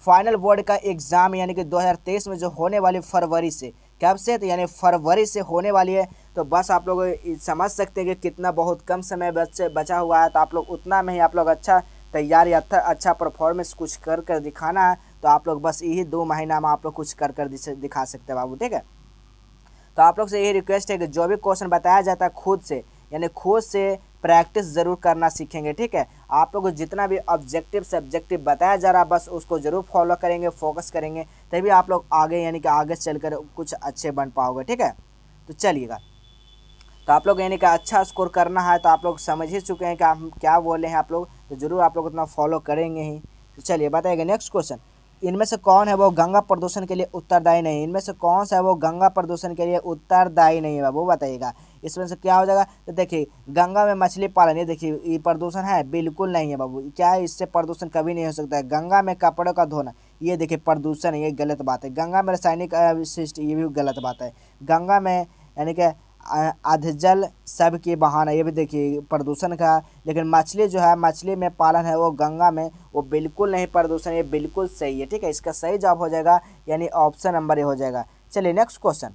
फाइनल बोर्ड का एग्ज़ाम यानी कि 2023 में जो होने वाली फरवरी से, कब से, तो यानी फरवरी से होने वाली है। तो बस आप लोग समझ सकते हैं कि कितना बहुत कम समय बचा हुआ है। तो आप लोग उतना में ही आप लोग अच्छा तैयारी अच्छा परफॉर्मेंस कुछ कर दिखाना है। तो आप लोग बस यही 2 महीना में आप लोग कुछ कर दिखा सकते हैं बाबू, ठीक है। तो आप लोग से यही रिक्वेस्ट है कि जो भी क्वेश्चन बताया जाता है खुद से यानी खुद से प्रैक्टिस ज़रूर करना सीखेंगे, ठीक है। आप लोग को जितना भी ऑब्जेक्टिव सब्जेक्टिव बताया जा रहा है बस उसको ज़रूर फॉलो करेंगे, फोकस करेंगे, तभी आप लोग आगे यानी कि आगे चलकर कुछ अच्छे बन पाओगे, ठीक है। तो चलिएगा, तो आप लोग यानी कि अच्छा स्कोर करना है तो आप लोग समझ ही चुके हैं कि हम क्या बोले हैं आप लोग, तो ज़रूर आप लोग उतना फॉलो करेंगे ही। तो चलिए बताइएगा नेक्स्ट क्वेश्चन, इनमें से कौन है वो गंगा प्रदूषण के लिए उत्तरदायी नहीं, इनमें से कौन सा है वो गंगा प्रदूषण के लिए उत्तरदायी नहीं है वो बताइएगा। इसमें से क्या हो जाएगा, तो देखिए गंगा में मछली पालन, ये देखिए ये प्रदूषण है, बिल्कुल नहीं है बाबू, क्या है, इससे प्रदूषण कभी नहीं हो सकता है। गंगा में कपड़ों का धोना, ये देखिए प्रदूषण है, ये गलत बात है। गंगा में रासायनिक अवशिष्ट, ये भी गलत बात है। गंगा में यानी कि अधजल सब की बहाना, ये भी देखिए प्रदूषण का। लेकिन मछली जो है, मछली में पालन है वो गंगा में, वो बिल्कुल नहीं प्रदूषण, ये बिल्कुल सही है, ठीक है। इसका सही जवाब हो जाएगा यानी ऑप्शन नंबर ए हो जाएगा। चलिए नेक्स्ट क्वेश्चन,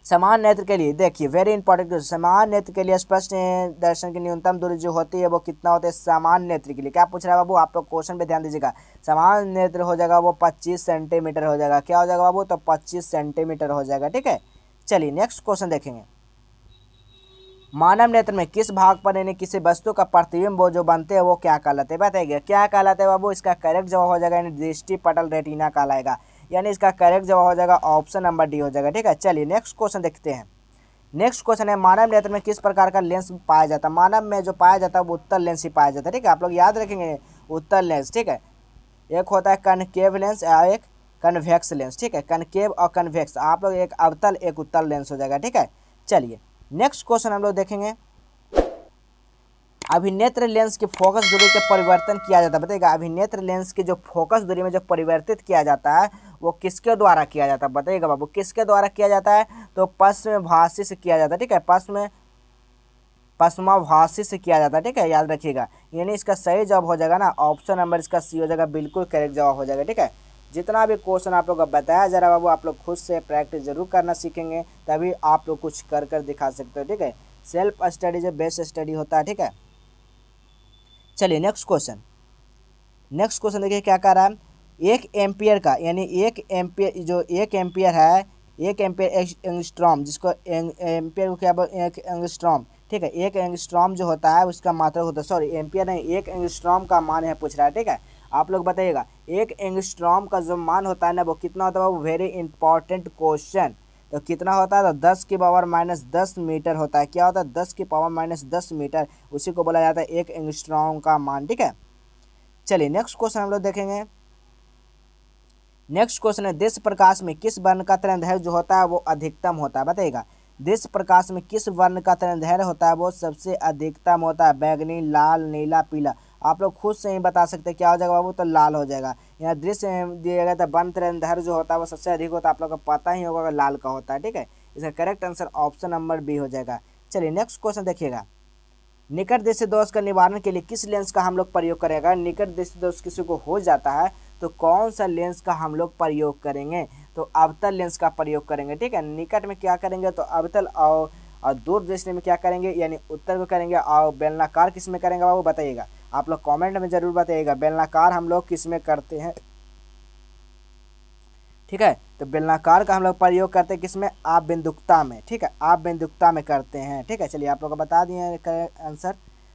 समान नेत्र के लिए, देखिए वेरी इंपॉर्टेंट क्वेश्चन, समान नेत्र के लिए स्पष्ट दर्शन की न्यूनतम दूरी जो होती है वो कितना होता है समान नेत्र के लिए। क्या पूछ रहा है बाबू, आप लोग क्वेश्चन पे ध्यान दीजिएगा। समान नेत्र हो जाएगा वो 25 सेंटीमीटर हो जाएगा। क्या हो जाएगा बाबू, तो 25 सेंटीमीटर हो जाएगा, ठीक है। चलिए नेक्स्ट क्वेश्चन देखेंगे, मानव नेत्र में किस भाग पर यानी किसी वस्तु का प्रतिबिंब जो बनते हैं वो क्या कहलाते हैं, बताइए क्या कहलाते हैं बाबू। इसका करेक्ट जवाब हो जाएगा यानी दृष्टि पटल रेटिना कहलाएगा, यानी इसका करेक्ट जवाब हो जाएगा ऑप्शन नंबर डी हो जाएगा, ठीक है। चलिए नेक्स्ट क्वेश्चन देखते हैं। नेक्स्ट क्वेश्चन है, मानव नेत्र में किस प्रकार का लेंस पाया जाता है। मानव में जो पाया जाता है वो उत्तल लेंस ही पाया जाता है, ठीक है, आप लोग याद रखेंगे उत्तल लेंस, ठीक है। एक होता है कनकेव लेंस और एक कन्वेक्स लेंस, ठीक है, कनकेव और कन्वेक्स, आप लोग एक अवतल एक उत्तल लेंस हो जाएगा, ठीक है। चलिए नेक्स्ट क्वेश्चन हम लोग देखेंगे, अभिनेत्र लेंस की फोकस दूरी के परिवर्तन किया जाता है, बताइएगा अभिनेत्र लेंस की जो फोकस दूरी में जो परिवर्तित किया जाता है वो किसके द्वारा किया जाता है, बताइएगा बाबू किसके द्वारा किया जाता है। तो पश्चिमभाषी से किया जाता है, ठीक है, पश्चिमाभासी से किया जाता है, ठीक है, याद रखिएगा। यानी इसका सही जवाब हो जाएगा ना ऑप्शन नंबर इसका सी हो जाएगा, बिल्कुल करेक्ट जवाब हो जाएगा, ठीक है। जितना भी क्वेश्चन आप लोग को बताया जा रहा है बाबू आप लोग खुद से प्रैक्टिस जरूर करना सीखेंगे, तभी आप लोग कुछ कर दिखा सकते हो, ठीक है। सेल्फ स्टडी जो बेस्ट स्टडी होता है, ठीक है। चलिए नेक्स्ट क्वेश्चन देखिए क्या कह रहा है, 1 एम्पियर का यानी 1 एम्पियर जो 1 एम्पियर है, 1 एम्पियर एंगस्ट्रॉम, जिसको एम्पियर को क्या बोलते हैं, एंगस्ट्रॉम, ठीक है। 1 एंगस्ट्रॉम जो होता है उसका मात्रक होता है, सॉरी एम्पियर नहीं, 1 एंगस्ट्रॉम का मान है पूछ रहा है, ठीक है। आप लोग बताइएगा 1 एंगस्ट्रॉम का जो मान होता है ना वो कितना होता है, वो वेरी इंपॉर्टेंट क्वेश्चन। तो कितना होता है, तो 10 की पावर -10 मीटर होता है। क्या होता है, 10 की पावर -10 मीटर, उसी को बोला जाता है 1 एंगस्ट्रॉम का मान, ठीक है। चलिए नेक्स्ट क्वेश्चन हम लोग देखेंगे। नेक्स्ट क्वेश्चन है, दृश्य प्रकाश में किस वर्ण का तरंगदैर्घ्य जो होता है वो अधिकतम होता है, बताइएगा दृश्य प्रकाश में किस वर्ण का तरंगदैर्घ्य होता है वो सबसे अधिकतम होता है, बैगनी, लाल, नीला, पीला। आप लोग खुद से ही बता सकते हैं क्या हो जाएगा बाबू, तो लाल हो जाएगा। यहाँ दृश्य में दिया गया था वन तरंधर जो होता है वो सबसे अधिक होता है, आप लोग को पता ही होगा लाल का होता है। ठीक है, इसका correct answer option number B हो जाएगा। चलिए नेक्स्ट क्वेश्चन देखिएगा, निकट दृष्टि दोष का निवारण के लिए किस लेंस का हम लोग प्रयोग करेगा। निकट दृष्टि दोष किसी को हो जाता है तो कौन सा लेंस का हम लोग प्रयोग करेंगे, तो अवतल लेंस का प्रयोग करेंगे। ठीक है, निकट में क्या करेंगे तो अवतल, और दूर दृष्टि में क्या करेंगे यानी उत्तर को करेंगे, और बेलनाकार किस में करेंगे वो बताइएगा, आप लोग कमेंट में जरूर बताइएगा बेलनाकार हम लोग किस में करते हैं। ठीक है, तो बेलनाकार का हम लोग प्रयोग करते हैं किसमें, आप बिंदुकता में। ठीक है, आप बिंदुकता में करते हैं। ठीक है, चलिए आप लोग को बता दिए आंसर।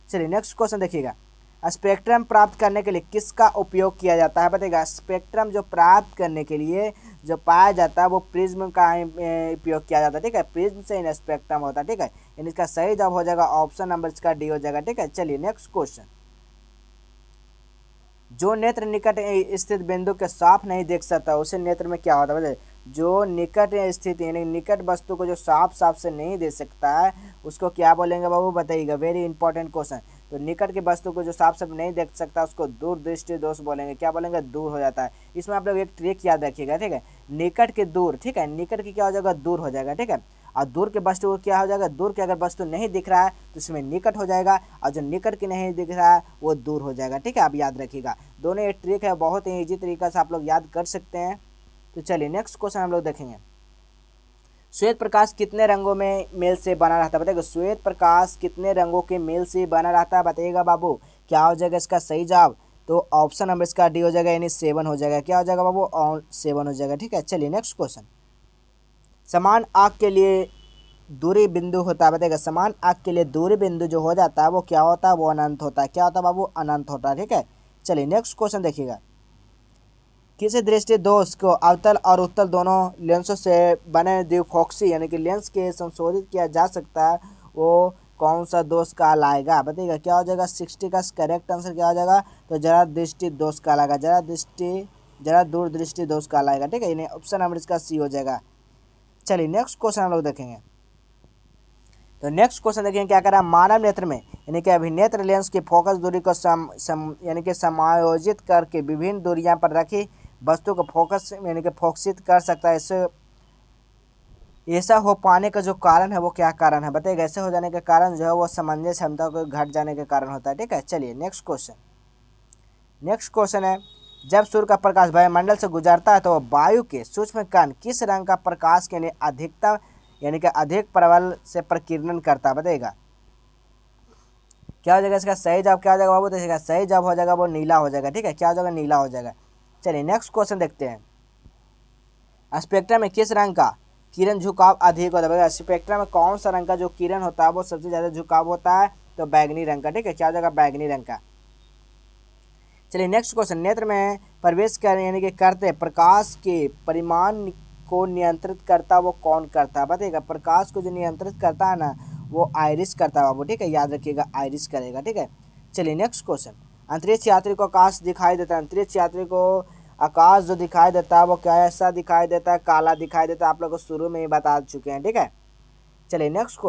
चलिए नेक्स्ट क्वेश्चन देखिएगा, स्पेक्ट्रम प्राप्त करने के लिए किसका उपयोग किया जाता है बताइएगा। स्पेक्ट्रम जो प्राप्त करने के लिए जो पाया जाता है वो प्रिज्म का उपयोग किया जाता है। ठीक है, प्रिज्म से इन स्पेक्ट्रम होता है। ठीक है, इसका सही जवाब हो जाएगा ऑप्शन नंबर इसका डी हो जाएगा। ठीक है, चलिए नेक्स्ट क्वेश्चन, जो नेत्र निकट स्थित बिंदु के साफ नहीं देख सकता उसे नेत्र में क्या होता है। जो निकट स्थित यानी निकट वस्तु को जो साफ साफ से नहीं देख सकता है उसको क्या बोलेंगे बाबू बताइएगा, वेरी इंपॉर्टेंट क्वेश्चन। तो निकट की वस्तु को जो साफ साफ नहीं देख सकता उसको दूर दृष्टि दोष बोलेंगे। क्या बोलेंगे, दूर हो जाता है। इसमें आप लोग एक ट्रिक याद रखिएगा। ठीक है, निकट के दूर, ठीक है, निकट की क्या हो जाएगा, दूर हो जाएगा। ठीक है, और दूर के वस्तु को क्या हो जाएगा, दूर के अगर वस्तु नहीं दिख रहा है तो इसमें निकट हो जाएगा, और जो निकट की नहीं दिख रहा है वो दूर हो जाएगा। ठीक है, आप याद रखिएगा, दोनों ये ट्रिक है, बहुत ही ईजी तरीका से आप लोग याद कर सकते हैं। तो चलिए नेक्स्ट क्वेश्चन हम लोग देखेंगे, श्वेत प्रकाश कितने रंगों में मेल से बना रहता है बताइएगा। श्वेत प्रकाश कितने रंगों के मेल से बना रहता है बताइएगा बाबू, क्या हो जाएगा इसका सही जवाब, तो ऑप्शन नंबर इसका डी हो जाएगा यानी 7 हो जाएगा। क्या हो जाएगा बाबू, 7 हो जाएगा। ठीक है, चलिए नेक्स्ट क्वेश्चन, समान आंख के लिए दूरी बिंदु होता है बताइएगा। समान आंख के लिए दूरी बिंदु जो हो जाता है वो क्या होता है, वो अनंत होता है। क्या होता है बाबू, अनंत होता है। ठीक है, चलिए नेक्स्ट क्वेश्चन देखिएगा, किसी दृष्टि दोष को अवतल और उत्तल दोनों लेंसों से बने द्विफोक्सी यानी कि लेंस के संशोधित किया जा सकता है, वो कौन सा दोष कहलाएगा बताइएगा। क्या हो जाएगा, 60 का करेक्ट आंसर क्या हो जाएगा, तो जरा दृष्टि दोष कहलाएगा, जरा दूर दृष्टि दोष कहलाएगा। ठीक है, यानी ऑप्शन नंबर इसका सी हो जाएगा। चलिए नेक्स्ट क्वेश्चन हम लोग देखेंगे, तो नेक्स्ट क्वेश्चन देखिए क्या करा, मानव नेत्र में यानी कि अभिनेत्र लेंस की फोकस दूरी को यानी कि समायोजित करके विभिन्न दूरियां पर रखी वस्तु को फोकस यानी कि फोकसित कर सकता है। इससे ऐसा हो पाने का जो कारण है वो क्या कारण है बताइएगा। ऐसे हो जाने के कारण जो है वो समंजस क्षमता को घट जाने के कारण होता है। ठीक है, चलिए नेक्स्ट क्वेश्चन है, जब सूर्य का प्रकाश वायुमंडल से गुजरता है तो वायु के सूक्ष्म कण किस रंग का प्रकाश के लिए अधिकतम यानी कि अधिक प्रबल से प्रकीर्णन करता है बताइएगा। क्या हो जाएगा इसका सही जवाब, क्या हो जाएगा बाबू देखिएगा, सही जवाब हो जाएगा वो नीला हो जाएगा। ठीक है, क्या हो जाएगा, नीला हो जाएगा। चलिए नेक्स्ट क्वेश्चन देखते हैं, स्पेक्ट्रम में किस रंग का किरण झुकाव अधिक होता है। स्पेक्ट्रम में कौन सा रंग का जो किरण होता है वो सबसे ज्यादा झुकाव होता है, तो बैगनी रंग का। ठीक है, क्या हो जाएगा, बैगनी रंग का। चलिए नेक्स्ट क्वेश्चन, नेत्र में प्रवेश कर यानी कि करते प्रकाश के परिमाण को नियंत्रित करता वो कौन करता है बताइएगा। प्रकाश को जो नियंत्रित करता है ना वो आइरिस करता है बाबू। ठीक है, याद रखिएगा आइरिस करेगा। ठीक है, चलिए नेक्स्ट क्वेश्चन, अंतरिक्ष यात्री को आकाश दिखाई देता है। अंतरिक्ष यात्री को आकाश जो दिखाई देता है वो क्या ऐसा दिखाई देता है, काला दिखाई देता है, आप लोग को शुरू में ही बता चुके हैं। ठीक है, चलिए नेक्स्ट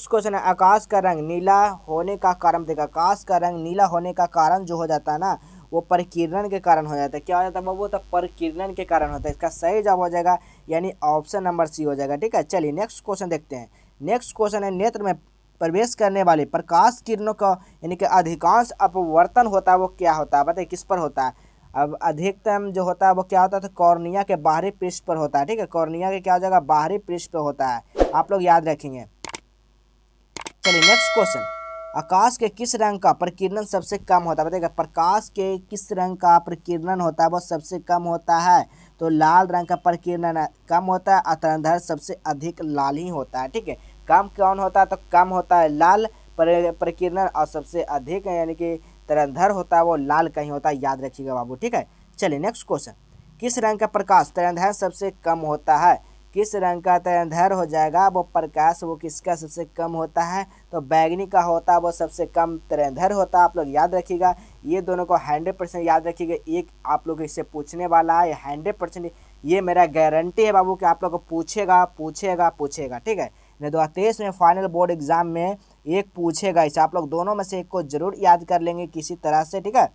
क्वेश्चन है, आकाश का रंग नीला होने का कारण देखा। आकाश का रंग नीला होने का कारण जो हो जाता है ना वो परिकिरण के कारण हो जाता है। क्या हो जाता है बाबू, तो परिकिरण के कारण होता है। इसका सही जवाब हो जाएगा यानी ऑप्शन नंबर सी हो जाएगा। ठीक है, चलिए नेक्स्ट क्वेश्चन देखते हैं। नेक्स्ट क्वेश्चन है, नेत्र में प्रवेश करने वाले प्रकाश किरणों का यानी कि अधिकांश अपवर्तन होता है वो क्या होता है बताइए, किस पर होता है। अब अधिकतम जो होता है वो क्या होता है, तो कॉर्निया के बाहरी पृष्ठ पर होता है। ठीक है, कॉर्निया के क्या हो जाएगा, बाहरी पृष्ठ पर होता है, आप लोग याद रखेंगे। चलिए नेक्स्ट क्वेश्चन, आकाश के किस रंग का प्रकीर्णन सबसे कम होता है बताइएगा। प्रकाश के किस रंग का प्रकीर्णन होता है वो सबसे कम होता है, तो लाल रंग का प्रकीर्णन कम होता है, तरंगधर सबसे अधिक लाल ही होता है। ठीक है, कम कौन होता है, तो कम होता है लाल प्रकीर्णन, और सबसे अधिक यानी कि तरंगधर होता है वो लाल कहीं होता है, याद रखिएगा बाबू। ठीक है, चलिए नेक्स्ट क्वेश्चन, किस रंग का प्रकाश तरंगधर सबसे कम होता है। किस रंग का तरंगधर हो जाएगा वो प्रकाश वो किसका सबसे कम होता है, तो बैगनी का होता है वो सबसे कम तरंगधर होता है, आप लोग याद रखिएगा। ये दोनों को 100% याद रखिएगा। एक आप लोग इससे पूछने वाला है 100%, ये मेरा गारंटी है बाबू कि आप लोग को पूछेगा। ठीक है, 2023 में फाइनल बोर्ड एग्जाम में एक पूछेगा इसे, आप लोग दोनों में से एक को जरूर याद कर लेंगे किसी तरह से। ठीक है,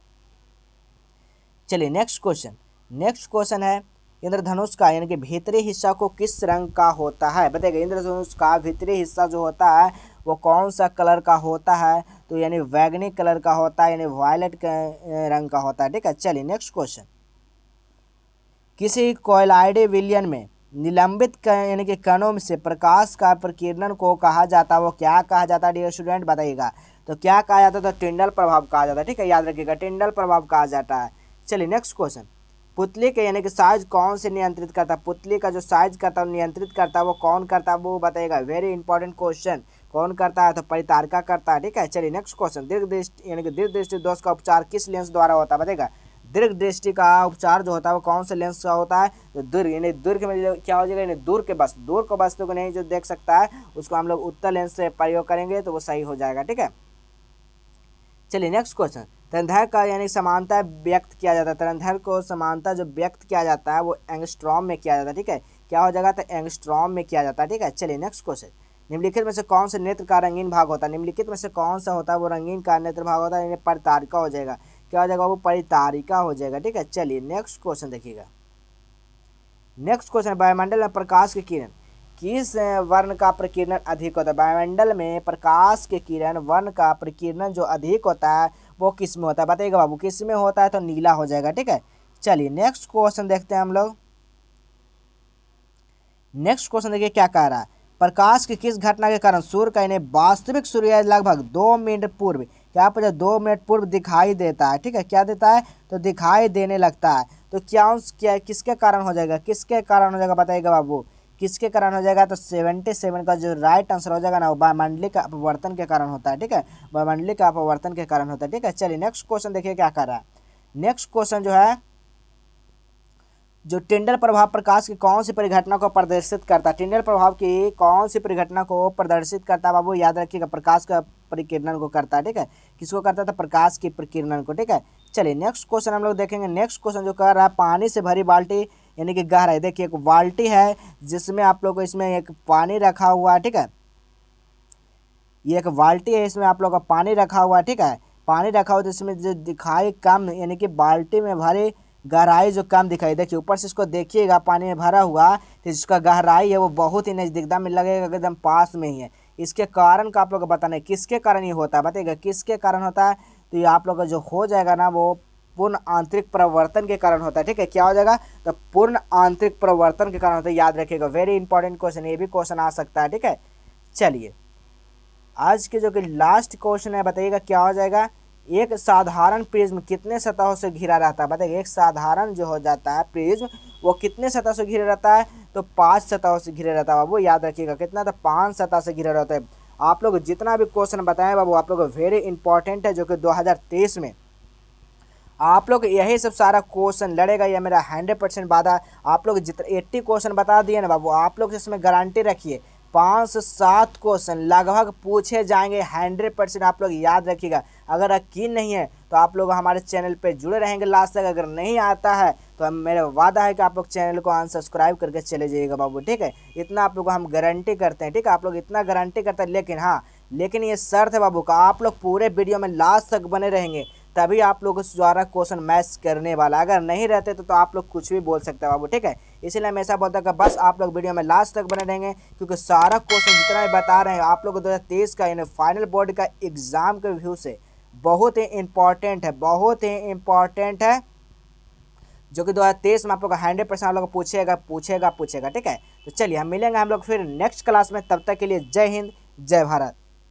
चलिए नेक्स्ट क्वेश्चन है इंद्रधनुष का यानी कि भीतरी हिस्सा को किस रंग का होता है, बताइएगा। इंद्रधनुष का भीतरी हिस्सा जो होता है वो कौन सा कलर का होता है, तो यानी बैगनी कलर का होता है, यानी वायलेट रंग का होता है, ठीक है। चलिए नेक्स्ट क्वेश्चन, किसी कोयलाइडी विलयन में निलंबित यानी कि कणों से प्रकाश का प्रकीर्णन को कहा जाता है, वो क्या कहा जाता है डियर स्टूडेंट, बताइएगा। तो क्या कहा जाता है, तो टिंडल प्रभाव कहा जाता है, ठीक है, याद रखिएगा, टिंडल प्रभाव कहा जाता है। चलिए नेक्स्ट क्वेश्चन, पुतली के यानी कि साइज कौन से नियंत्रित करता है, पुतली का जो साइज करता है नियंत्रित करता है वो कौन करता है, वो बताइएगा। वेरी इंपॉर्टेंट क्वेश्चन, कौन करता है, तो परितारिका करता है, ठीक है। चलिए नेक्स्ट क्वेश्चन, दीर्घ दृष्टि यानी कि दीर्घ दृष्टि दोष का उपचार किस लेंस द्वारा होता है, बताइएगा। दीर्घ दृष्टि का उपचार जो होता है वो कौन से लेंस का होता है, तो दीर्घ यानी दीर्घ में क्या हो जाएगा, यानी दूर को वस्तु को नहीं जो देख सकता है उसको हम लोग उत्तल लेंस से प्रयोग करेंगे तो वो सही हो जाएगा, ठीक है। चलिए नेक्स्ट क्वेश्चन, तरंगदैर्घ्य का यानी समानता व्यक्त किया जाता है, तरंगदैर्घ्य को समानता जो व्यक्त किया जाता है वो एंगस्ट्रॉम में किया जाता है, ठीक है। क्या हो जाएगा, तो एंगस्ट्रॉम में किया जाता है, ठीक है। चलिए नेक्स्ट क्वेश्चन, निम्नलिखित में से कौन से नेत्र का रंगीन भाग होता है, निम्नलिखित में से कौन सा होता है वो रंगीन का नेत्र भाग होता है, यानी परितारिका हो जाएगा। क्या हो जाएगा, वो परितारिका हो जाएगा, ठीक है। चलिए नेक्स्ट क्वेश्चन देखिएगा, नेक्स्ट क्वेश्चन, वायुमंडल में प्रकाश की किरण किस वर्ण का प्रकीर्णन अधिक होता है, वायुमंडल में प्रकाश के किरण वर्ण का प्रकीर्णन जो अधिक होता है वो किस में होता है, बताइएगा बाबू, किस में होता है, तो नीला हो जाएगा, ठीक है। चलिए नेक्स्ट क्वेश्चन देखते हैं हम लोग, नेक्स्ट क्वेश्चन देखिए क्या कह रहा है, प्रकाश की किस घटना के कारण सूर्य का यानी वास्तविक सूर्य लगभग 2 मिनट पूर्व, क्या पर 2 मिनट पूर्व दिखाई देता है, ठीक है, क्या देता है, तो दिखाई देने लगता है, तो क्या किसके कारण हो जाएगा, किसके कारण हो जाएगा, बताइएगा बाबू, किसके कारण हो जाएगा, तो 77 का जो राइट आंसर हो जाएगा ना, वायुमंडलिक अपवर्तन के कारण होता है, ठीक है, वायुमंडलिक अपवर्तन के कारण होता है, ठीक है। चलिए नेक्स्ट क्वेश्चन देखिए क्या कर रहा है, नेक्स्ट क्वेश्चन जो है, जो टिंडल प्रभाव प्रकाश की कौन सी परिघटना को प्रदर्शित करता है, टिंडल प्रभाव की कौन सी परिघटना को प्रदर्शित करता है बाबू, याद रखिएगा, प्रकाश का परिकिरणन को करता है, ठीक है, किसको करता था, प्रकाश की परिकिरणन को, ठीक है। चलिए नेक्स्ट क्वेश्चन हम लोग देखेंगे, नेक्स्ट क्वेश्चन जो कर रहा है, पानी से भरी बाल्टी यानी कि गहराई, देखिए एक बाल्टी है जिसमें आप लोग को इसमें एक पानी रखा हुआ है, ठीक है, ये एक बाल्टी है, इसमें आप लोग का पानी रखा हुआ है, ठीक है, पानी रखा हुआ, तो इसमें जो दिखाई कम यानी कि बाल्टी में भरे गहराई जो कम दिखाई, देखिए ऊपर से इसको देखिएगा पानी में भरा हुआ, तो जिसका गहराई है वो बहुत ही नज़दीक में लगेगा, एकदम पास में ही है। इसके कारण का आप लोग को बताना है किसके कारण ये होता है, बताइएगा किसके कारण होता है, तो ये आप लोग का जो हो जाएगा ना वो पूर्ण आंतरिक प्रवर्तन के कारण होता है, ठीक है। क्या हो जाएगा, तो पूर्ण आंतरिक प्रवर्तन के कारण होता है, याद रखिएगा, वेरी इंपॉर्टेंट क्वेश्चन, ये भी क्वेश्चन आ सकता है, ठीक है। चलिए आज के जो कि लास्ट क्वेश्चन है, बताइएगा क्या हो जाएगा, एक साधारण प्रिज्म कितने सतहों से घिरा रहता है, बताइए, एक साधारण जो हो जाता है प्रिज्म वो कितने सतह से घिरा रहता है, तो 5 सतहों से घिरे रहता है बाबू, याद रखिएगा कितना, तो 5 सतह से घिरा रहता है। आप लोग जितना भी क्वेश्चन बताएं बाबू आप लोग वेरी इंपॉर्टेंट है, जो कि 2023 में आप लोग यही सब सारा क्वेश्चन लड़ेगा, यह मेरा 100% वादा। आप लोग जितने 80 क्वेश्चन बता दिए ना बाबू, आप लोग इसमें गारंटी रखिए 5 से 7 क्वेश्चन लगभग पूछे जाएंगे, 100% आप लोग याद रखिएगा। अगर यकीन नहीं है तो आप लोग हमारे चैनल पे जुड़े रहेंगे लास्ट तक, अगर नहीं आता है तो मेरा वादा है कि आप लोग चैनल को अनसब्सक्राइब करके चले जाइएगा बाबू, ठीक है। इतना आप लोग हम गारंटी करते हैं, ठीक है, आप लोग इतना गारंटी करते हैं, लेकिन हाँ, लेकिन ये शर्त है बाबू का आप लोग पूरे वीडियो में लास्ट तक बने रहेंगे, तभी आप लोग उस द्वारा क्वेश्चन मैच करने वाला, अगर नहीं रहते तो आप लोग कुछ भी बोल सकते हैं बाबू, ठीक है। इसलिए मैं ऐसा बोलता कि बस आप लोग वीडियो में लास्ट तक बने रहेंगे, क्योंकि सारा क्वेश्चन जितना भी बता रहे हैं आप लोग 2023 का यानी फाइनल बोर्ड का एग्जाम के व्यू से बहुत ही इंपॉर्टेंट है, बहुत ही इंपॉर्टेंट है, जो कि 2023 में आप लोग 100% आप लोग पूछेगा, ठीक है। तो चलिए हम मिलेंगे हम लोग फिर नेक्स्ट क्लास में, तब तक के लिए जय हिंद जय भारत।